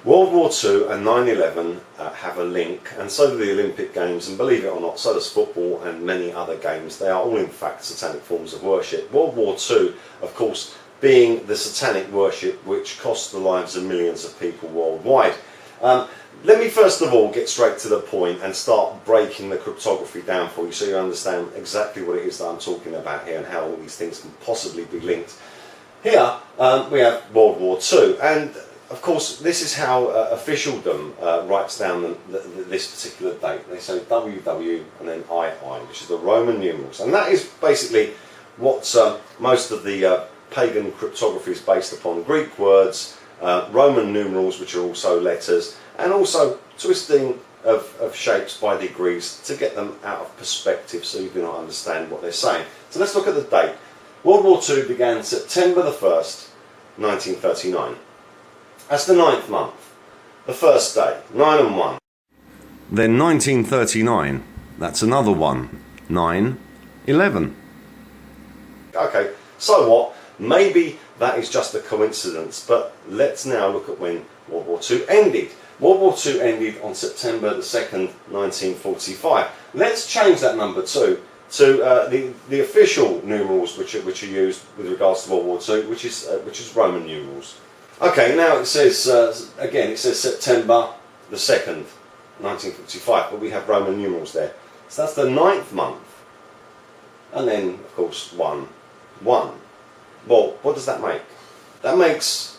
World War II and 9/11 have a link, and so do the Olympic Games, and believe it or not, so does football and many other games. They are all in fact satanic forms of worship. World War II, of course, being the satanic worship which cost the lives of millions of people worldwide. Let me first of all get straight to the point and start breaking the cryptography down for you so you understand exactly what it is that I'm talking about here and how all these things can possibly be linked. Here we have World War II, and of course this is how officialdom writes down this particular date. They say WW and then II, which is the Roman numerals, and that is basically what most of the pagan cryptography is based upon: Greek words, Roman numerals, which are also letters, and also twisting of shapes by degrees to get them out of perspective so you can understand what they're saying. So let's look at the date. World War II began September the 1st, 1939. That's the 9th month, the first day, 9 and 1. Then 1939, that's another one, 9, 11. Okay, so what? Maybe that is just a coincidence, but let's now look at when World War II ended. World War II ended on September the 2nd, 1945. Let's change that number to the official numerals which are used with regards to World War II, which is Roman numerals. Okay, now it says again, it says September the 2nd, 1945, but we have Roman numerals there. So that's the 9th month, and then of course 1, 1. Well, what does that make? That makes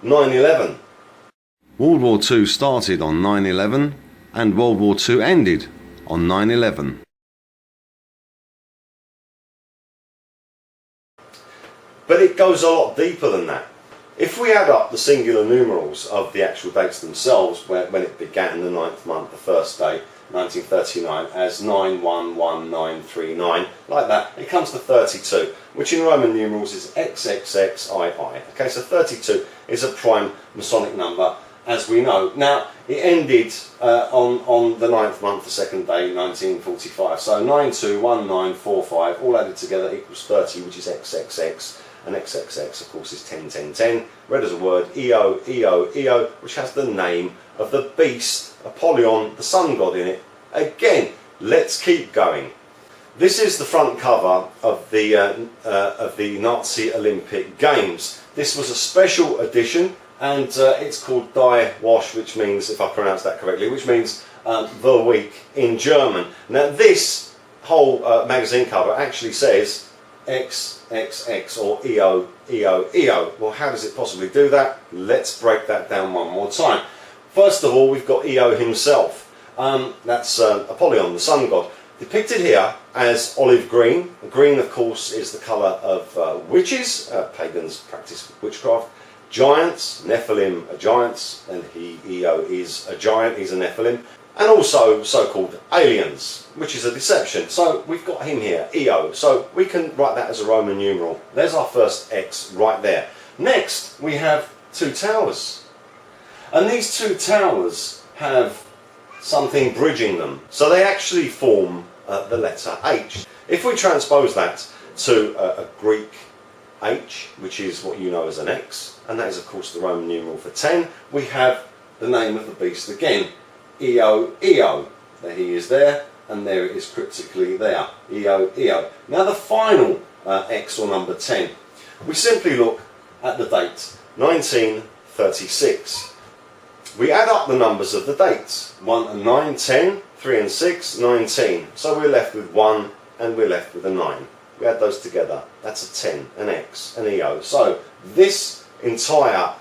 9/11. World War II started on 9/11 and World War II ended on 9/11. But it goes a lot deeper than that. If we add up the singular numerals of the actual dates themselves, when it began, the 9th month, the first day, 1939, as 911939, like that, it comes to 32, which in Roman numerals is XXXII. Okay, so 32 is a prime Masonic number, as we know. Now, it ended on the 9th month, the second day, 1945. So 921945, all added together equals 30, which is XXX. And XXX, of course, is 101010. Read as a word, EO, EO, EO, which has the name of the beast, Apollyon, the sun god, in it. Again, let's keep going. This is the front cover of the Nazi Olympic Games. This was a special edition, and it's called Die Woche, which means, if I pronounce that correctly, which means the week in German. Now, this whole magazine cover actually says XXX or EO, EO, EO. Well, how does it possibly do that? Let's break that down one more time. First of all, we've got EO himself. That's Apollyon, the sun god, depicted here as olive green. Green, of course, is the colour of witches. Pagans practice witchcraft. Giants, Nephilim are giants, and EO is a giant, he's a Nephilim. And also so-called aliens, which is a deception. So we've got him here, EO. So we can write that as a Roman numeral. There's our first X right there. Next, we have two towers. And these two towers have something bridging them. So they actually form the letter H. If we transpose that to a Greek H, which is what you know as an X, and that is of course the Roman numeral for 10, we have the name of the beast again. EO, EO. There he is there, and there it is cryptically there. EO, EO. Now the final X, or number 10, we simply look at the date, 1936. We add up the numbers of the dates, 1 and 9, 10, 3 and 6, 19. So we're left with 1 and we're left with a 9. We add those together, that's a 10, an X, an EO. So this entire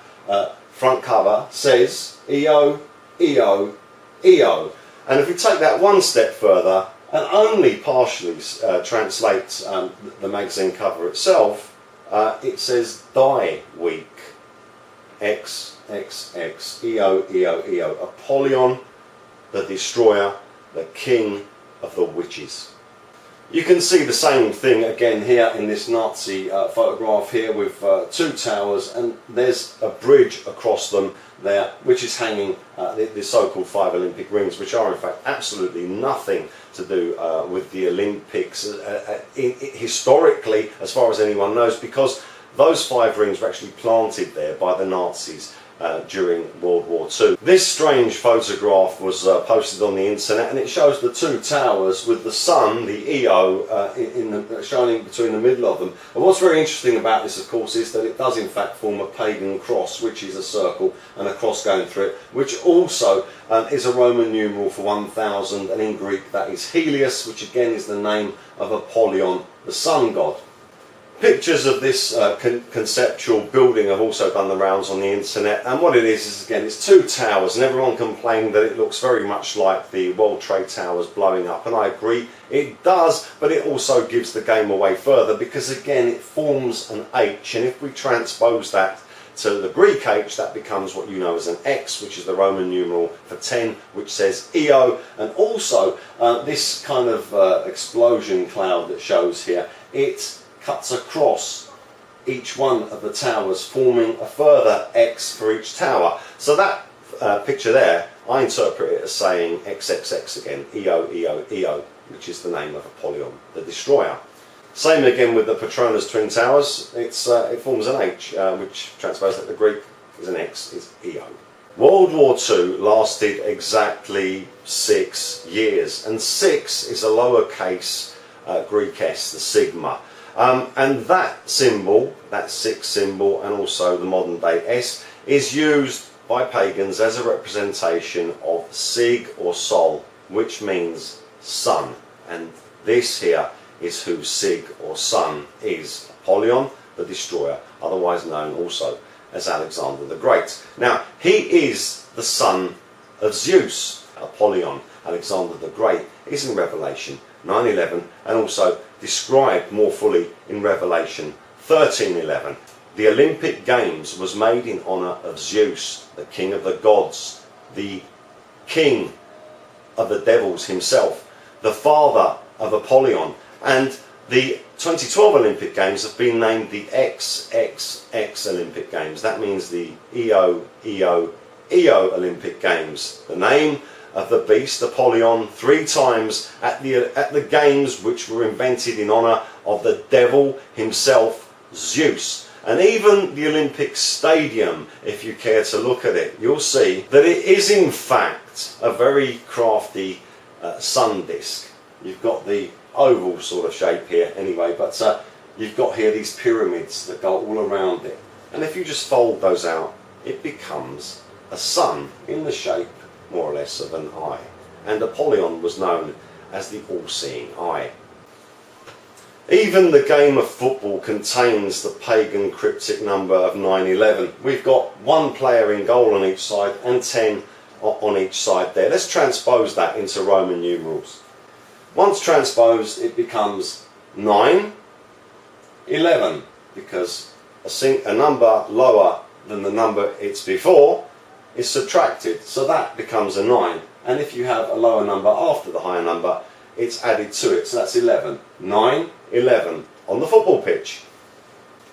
front cover says EO, EO, EO. And if we take that one step further and only partially translate the magazine cover itself, it says Die Week, XXX, EO, EO, EO. Apollyon, the destroyer, the king of the witches. You can see the same thing again here in this Nazi photograph here with two towers, and there's a bridge across them there which is hanging the so-called 5 Olympic rings, which are in fact absolutely nothing to do with the Olympics historically, as far as anyone knows, because those 5 rings were actually planted there by the Nazis during World War II. This strange photograph was posted on the internet, and it shows the two towers with the sun, the Io, shining between the middle of them. And what's very interesting about this, of course, is that it does in fact form a pagan cross, which is a circle and a cross going through it, which also is a Roman numeral for 1000, and in Greek that is Helios, which again is the name of Apollyon, the sun god. Pictures of this conceptual building have also done the rounds on the internet, and what it is again, it's two towers, and everyone complained that it looks very much like the World Trade Towers blowing up, and I agree, it does, but it also gives the game away further, because again it forms an H, and if we transpose that to the Greek H, that becomes what you know as an X, which is the Roman numeral for 10, which says Io, and also this kind of explosion cloud that shows here, it cuts across each one of the towers, forming a further X for each tower. So that picture there, I interpret it as saying XXX again, Io, Io, Io, which is the name of Apollyon, the destroyer. Same again with the Petronas Twin Towers, it forms an H, which transposes that the Greek is an X, is Io. World War II lasted exactly 6 years, and 6 is a lowercase Greek S, the sigma. And that symbol, that 6 symbol, and also the modern day S, is used by pagans as a representation of Sig or Sol, which means sun. And this here is who Sig or sun is, Apollyon the Destroyer, otherwise known also as Alexander the Great. Now, he is the son of Zeus. Apollyon, Alexander the Great, is in Revelation 9:11, and also described more fully in Revelation 13:11. The Olympic Games was made in honour of Zeus, the king of the gods, the king of the devils himself, the father of Apollyon, and the 2012 Olympic Games have been named the XXX Olympic Games. That means the EO Olympic Games. The name of the beast Apollyon 3 times at the games, which were invented in honour of the devil himself, Zeus. And even the Olympic Stadium, if you care to look at it, you'll see that it is in fact a very crafty sun disk. You've got the oval sort of shape here anyway, but you've got here these pyramids that go all around it, and if you just fold those out, it becomes a sun in the shape more or less of an eye, and Apollyon was known as the all-seeing eye. Even the game of football contains the pagan cryptic number of 911. We've got 1 player in goal on each side and 10 on each side there. Let's transpose that into Roman numerals. Once transposed, it becomes 911, because a number lower than the number it's before is subtracted, so that becomes a 9, and if you have a lower number after the higher number, it's added to it, so that's 11. 9, 11 on the football pitch.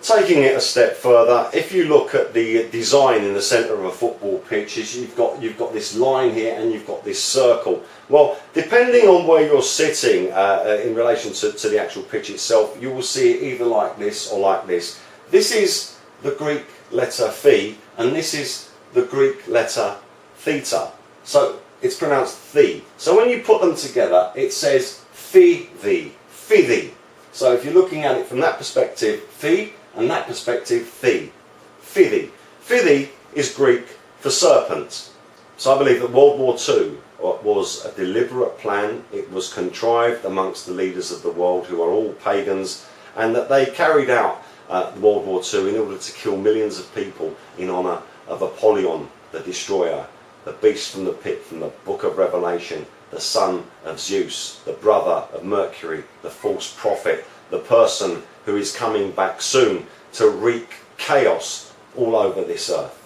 Taking it a step further, if you look at the design in the centre of a football pitch, you've got this line here and you've got this circle. Well, depending on where you're sitting in relation to the actual pitch itself, you will see it either like this or like this. This is the Greek letter Phi, and this is the Greek letter theta. So it's pronounced Thi. So when you put them together, it says Phi-thi, Phi-thi. So if you're looking at it from that perspective, Phi, and that perspective, Thi, Phi-thi. Phi-thi is Greek for serpent. So I believe that World War II was a deliberate plan. It was contrived amongst the leaders of the world, who are all pagans, and that they carried out World War II in order to kill millions of people in honour of Apollyon the Destroyer, the beast from the pit from the book of Revelation, the son of Zeus, the brother of Mercury, the false prophet, the person who is coming back soon to wreak chaos all over this earth.